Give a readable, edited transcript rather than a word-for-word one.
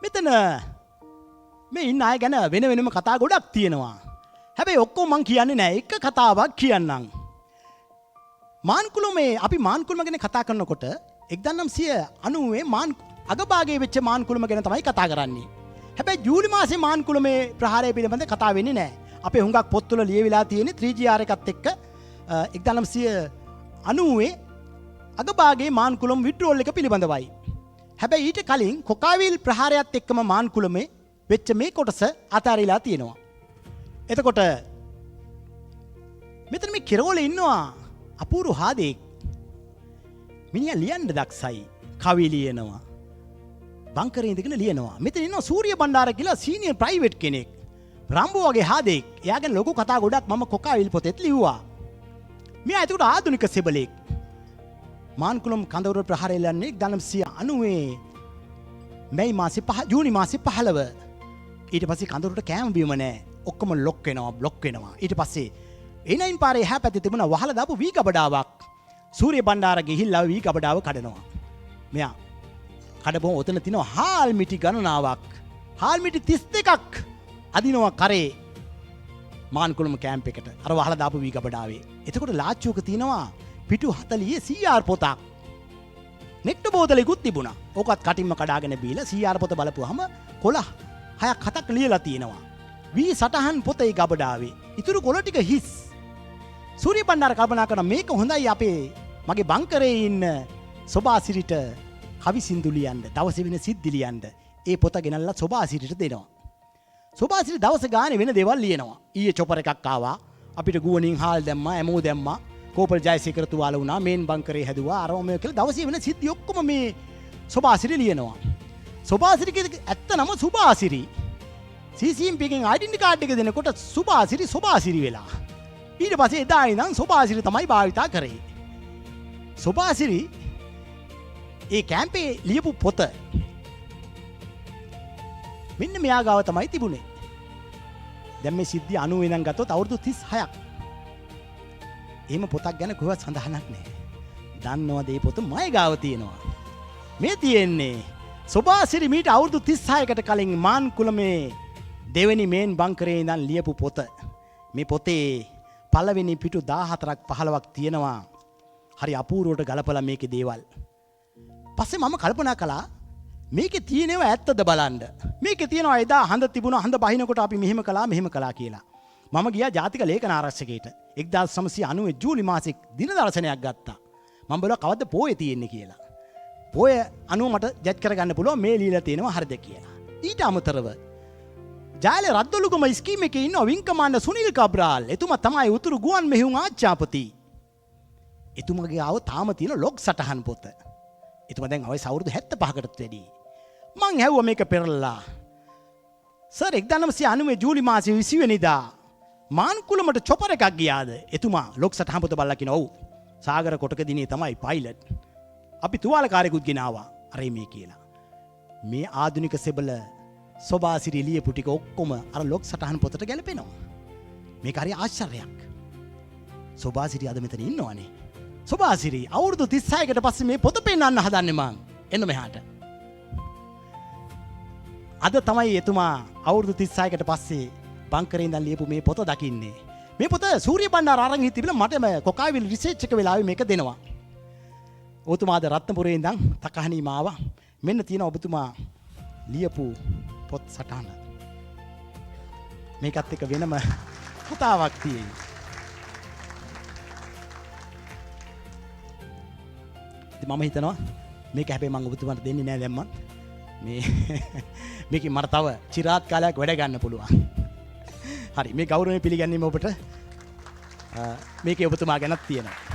මෙතන මේ ඉන්න අය ගැන වෙන වෙනම කතා ගොඩක් තියෙනවා. හැබැයි ඔක්කොම මං කියන්නේ නෑ. එක කතාවක් කියන්නම්. මාන්කුලමේ අපි මාන්කුලම ගැන කතා කරනකොට 1990 අගභාගයේ වෙච්ච මාන්කුලම ගැන තමයි කතා කරන්නේ. හැබැයි ජූලි මාසේ මාන්කුලමේ ප්‍රහාරය පිළිබඳ කතා වෙන්නේ නෑ. අපේ හුඟක් පොත්වල ලියවිලා තියෙන්නේ 3GR එකත් එක්ක 1990 අගභාගයේ මාන්කුලම් විඩ්‍රෝල් එක පිළිබඳවයි. හැබැයි ඊට කලින් කොකාවිල් ප්‍රහාරයත් එක්කම මාන්කුලමේ වෙච්ච මේ කොටස අතාරිලා තියෙනවා. එතකොට මෙතන මේ කෙරවල ඉන්නවා අපූරු හාදෙක්. මිනිහා ලියන්න දක්සයි. කවි ලියනවා. බංකරේ ඉඳගෙන ලියනවා. මෙතන ඉන්නවා සූර්ය බණ්ඩාර කියලා සීනියර් ප්‍රයිවට් කෙනෙක්. රම්බෝ වගේ හාදෙක්. එයා ගැන ලොකු කතා ගොඩක් මම කොකාවිල් පොතේත් ලිව්වා. මෙයා ඒකට ආධුනික සෙබලෙක්. මාන්කුලම් කඳවුර ප්‍රහාරය ලන්නේ 1990 මැයි මාසේ 5 ජූනි මාසේ 15. ඊට පස්සේ කඳවුරට කෑම බීම නැහැ. ඔක්කොම බ්ලොක් වෙනවා. ඊට පස්සේ A9 පාරේ එහා පැත්තේ තිබුණ වහලා දාපු වී ගබඩාවක් සූර්ය බණ්ඩාර ගිහිල්ලා වී ගබඩාව කඩනවා. මෙයා කඩපුවම ඔතන තිනවා හාල් මිටි ගණනාවක්. හාල් මිටි 32ක් අදිනවා කරේ මාන්කුලම කැම්ප් එකට. අර වහලා දාපු වී ගබඩාවේ. එතකොට ලාච්චුවක තිනවා පිටු 40 CR පොතක්. නෙක්ට බෝතලෙකුත් තිබුණා. ඕකත් කටින්ම කඩාගෙන බීලා CR පොත බලපුවාම කොළ 6ක් 7ක් ලියලා තියෙනවා. වී සටහන් පොතේ ගබඩාවේ. ඉතුරු කොළ ටික හිස්. සූර්ය බණ්ඩාර කල්පනා කරන මේක හොඳයි අපේ මගේ බංකරේ ඉන්න සොබාසිරිට කවි සින්දු ලියන්න, දවසේ වෙන සිද්ධි ලියන්න. ඒ පොත ගෙනල්ලා සොබාසිරිට දෙනවා. සොබාසිරි දවස ගානේ වෙන දේවල් ලියනවා. ඊයේ චොපර් එකක් ආවා. අපිට ගුවනින් හාල් දැම්මා, ඇමෝ දැම්මා. කෝපල් ජයසේකර තුවාල වුණා, මේන් බංකරේ හැදුවා. අරම මේ කියලා දවසේ වෙන සිද්ධි ඔක්කොම මේ සොබාසිරි ලියනවා. සොබාසිරි කියන්නේ ඇත්තනම සුභාසිරි. CCMP එකෙන් ඩෙන්ටිටි කාඩ් එක දෙනකොට සොබාසිරි වෙලා. ඊට පස්සේ එදා ඉඳන් සොබාසිරි තමයි භාවිතා කරේ. සොබාසිරි ඒ කැම්පේ ලියපු පොත මෙන්න මෙයා ගාව තමයි තිබුණේ. දැන් මේ සිද්ධි 90 ඉඳන් ගත්තොත් අවුරුදු 36ක්. එහෙම පොතක් ගැන කොහොමවත් සඳහනක් නැහැ. දන්නවද මේ පොත මගේ ගාව තියෙනවා. මේ තියෙන්නේ සොබාසිරි මීට අවුරුදු 36කට කලින් මාන්කුලමේ දෙවෙනි මේන් බංකරේ ඉඳන් ලියපු පොත. මේ පොතේ පළවෙනි පිටු 14ක් 15ක් තියෙනවා. හරි අපූර්වවට ගලපලා මේකේ දේවල්. පස්සේ මම කල්පනා කළා මේකේ තියෙනවා ඇත්තද බලන්න. මේකේ තියෙනවා එදා හඳ තිබුණා, හඳ බහිනකොට අපි මෙහෙම කළා කියලා. මම ගියා ජාතික ලේඛන ආරක්ෂකයට 1990 ජූලි මාසේ දින දර්ශනයක් ගත්තා. මම බලුවා කවද්ද පොයේ තියෙන්නේ කියලා. පොය 90 මට ජජ් කරගන්න පුළුවන් මේ লীලා තියෙනවා හරිද කියලා. ඊට අමතරව ජාලේ රද්දොළුගම ස්කීම් එකේ ඉන්න විං කමාන්ඩර් සුනිල් කබ්‍රාල් එතුමා තමයි උතුරු ගුවන් මෙහෙයුම් ආච්චාපති. එතුමාගේ ආව තාම තියෙන ලොග් සටහන් පොත. එතුමා දැන් අවයස අවුරුදු 75කටත් වැඩි. මං හැවුවා මේක පෙරලලා. සර් 1990 ජූලි මාසේ 20 වෙනිදා මාන්කුලමට චොපර් එකක් ගියාද? එතුමා ලොග් සටහන් පොත බලලා කිව්වා ඔව්. සාගර කොටක දිනේ තමයි පයිලට්. අපි තුවාලකාරයෙකුත් ගෙනාවා. අරේ මේ කියලා. මේ ආධුනික සෙබල සොබාසිරි ලියපු ටික ඔක්කොම අර ලොග් සටහන් පොතට ගැලපෙනවා. මේක හරි ආශ්චර්යයක්. සොබාසිරි අද මෙතන ඉන්නවනේ. සොබාසිරි අවුරුදු 36කට පස්සේ මේ පොත පෙන්වන්න හදන්නේ මං. එන්න මෙහාට. අද තමයි එතුමා අවුරුදු 36කට පස්සේ බංකරේ ඉඳන් ලියපු මේ පොත දකින්නේ. මේ පොත සූර්ය බණ්ඩාර අරන් හිටිබිලා මට කොකාවිල් රිසර්ච් එක වෙලාවේ මේක දෙනවා. ඔබතුමාද රත්නපුරේ ඉඳන් තකහණීම ආවා. මෙන්න තියෙන ඔබතුමා ලියපු පොත් සටහන. මේකත් එක්ක වෙනම කතාවක් තියෙයි. ඉතින් මම හිතනවා මේක හැබැයි මම ඔබතුමාට දෙන්නේ නැහැ දැන් මම. මේකේ මට තව চিරාත් කාලයක් වැඩ ගන්න පුළුවන්. හරි මේ ගෞරවය පිළිගැනීම ඔබට මේකේ ඔබතුමා ගැනත් තියෙනවා.